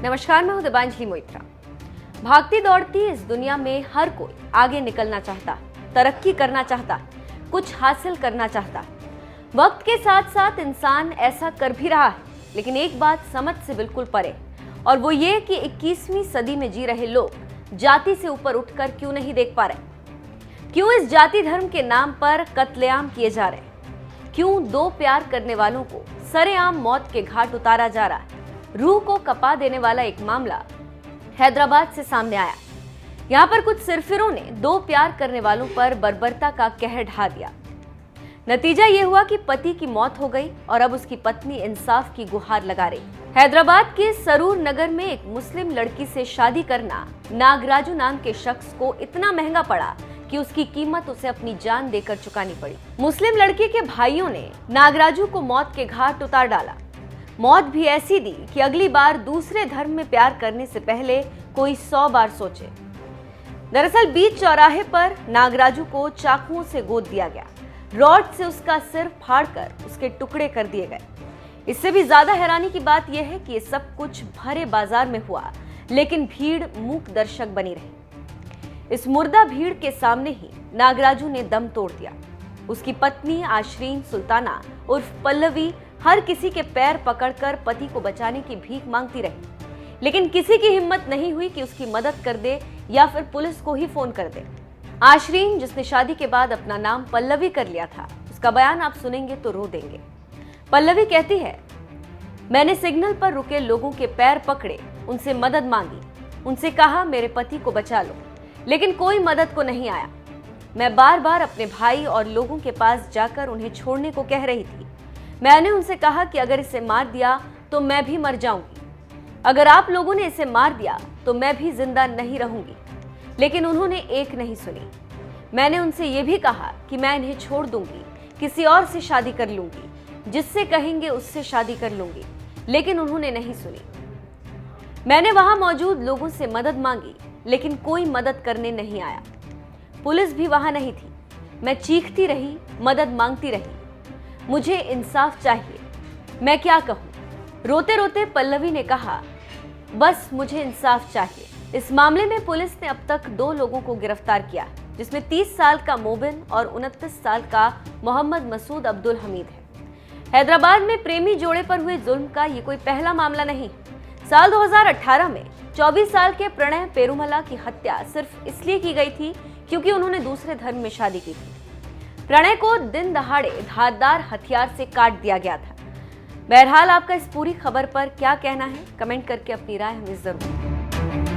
नमस्कार, मैं हूं दिबांजलि मोइत्रा। भागती दौड़ती इस दुनिया में हर कोई आगे निकलना चाहता है, तरक्की करना चाहता है, कुछ हासिल करना चाहता है। वक्त के साथ साथ इंसान ऐसा कर भी रहा है, लेकिन एक बात समझ से बिल्कुल परे, और वो ये कि 21वीं सदी में जी रहे लोग जाति से ऊपर उठकर क्यों नहीं देख पा रहे। क्यों इस जाति धर्म के नाम पर कत्लेआम किए जा रहे हैं। क्यों दो प्यार करने वालों को सरेआम मौत के घाट उतारा जा रहा है। रूह को कपा देने वाला एक मामला हैदराबाद से सामने आया। यहाँ पर कुछ सिरफिरों ने दो प्यार करने वालों पर बर्बरता का कहर ढा दिया। नतीजा ये हुआ कि पति की मौत हो गई और अब उसकी पत्नी इंसाफ की गुहार लगा रही। हैदराबाद के सरूर नगर में एक मुस्लिम लड़की से शादी करना नागराजू नाम के शख्स को इतना महंगा पड़ा कि उसकी कीमत उसे अपनी जान देकर चुकानी पड़ी। मुस्लिम लड़की के भाइयों ने नागराजू को मौत के घाट उतार डाला। मौत भी ऐसी दी कि अगली बार दूसरे धर्म में प्यार करने से पहले कोई 100 बार सोचे। दरअसल बीच चौराहे पर नागराजू को चाकुओं से गोद दिया गया। रॉड से उसका सिर फाड़कर उसके टुकड़े कर दिए गए। इससे भी ज्यादा हैरानी की बात यह है कि ये सब कुछ भरे बाजार में हुआ, लेकिन भीड़ मूक दर्शक बनी रही। इस मुर्दा भीड़ के सामने ही नागराजू ने दम तोड़ दिया। उसकी पत्नी आशरीन सुल्ताना उर्फ पल्लवी हर किसी के पैर पकड़कर पति को बचाने की भीख मांगती रही, लेकिन किसी की हिम्मत नहीं हुई कि उसकी मदद कर दे या फिर पुलिस को ही फोन कर दे। आशरीन, जिसने शादी के बाद अपना नाम पल्लवी कर लिया था, उसका बयान आप सुनेंगे तो रो देंगे। पल्लवी कहती है, मैंने सिग्नल पर रुके लोगों के पैर पकड़े, उनसे मदद मांगी, उनसे कहा मेरे पति को बचा लो, लेकिन कोई मदद को नहीं आया। मैं बार बार अपने भाई और लोगों के पास जाकर उन्हें छोड़ने को कह रही थी। मैंने उनसे कहा कि अगर इसे मार दिया तो मैं भी मर जाऊंगी, अगर आप लोगों ने इसे मार दिया तो मैं भी जिंदा नहीं रहूंगी, लेकिन उन्होंने एक नहीं सुनी। मैंने उनसे ये भी कहा कि मैं इन्हें छोड़ दूंगी, किसी और से शादी कर लूंगी, जिससे कहेंगे उससे शादी कर लूंगी, लेकिन उन्होंने नहीं सुनी। मैंने वहां मौजूद लोगों से मदद मांगी, लेकिन कोई मदद करने नहीं आया। पुलिस भी वहां नहीं थी। मैं चीखती रही, मदद मांगती रही, मुझे इंसाफ चाहिए, मैं क्या कहूं। रोते रोते पल्लवी ने कहा, बस मुझे इंसाफ चाहिए। इस मामले में पुलिस ने अब तक 2 लोगों को गिरफ्तार किया, जिसमें 30 साल का मोबिन और 29 साल का मोहम्मद मसूद अब्दुल हमीद है। हैदराबाद में प्रेमी जोड़े पर हुए जुल्म का ये कोई पहला मामला नहीं। साल 2018 में 24 साल के प्रणय पेरुमला की हत्या सिर्फ इसलिए की गई थी क्योंकि उन्होंने दूसरे धर्म में शादी की थी। प्रणय को दिन दहाड़े धारदार हथियार से काट दिया गया था। बहरहाल, आपका इस पूरी खबर पर क्या कहना है, कमेंट करके अपनी राय हमें जरूर दें।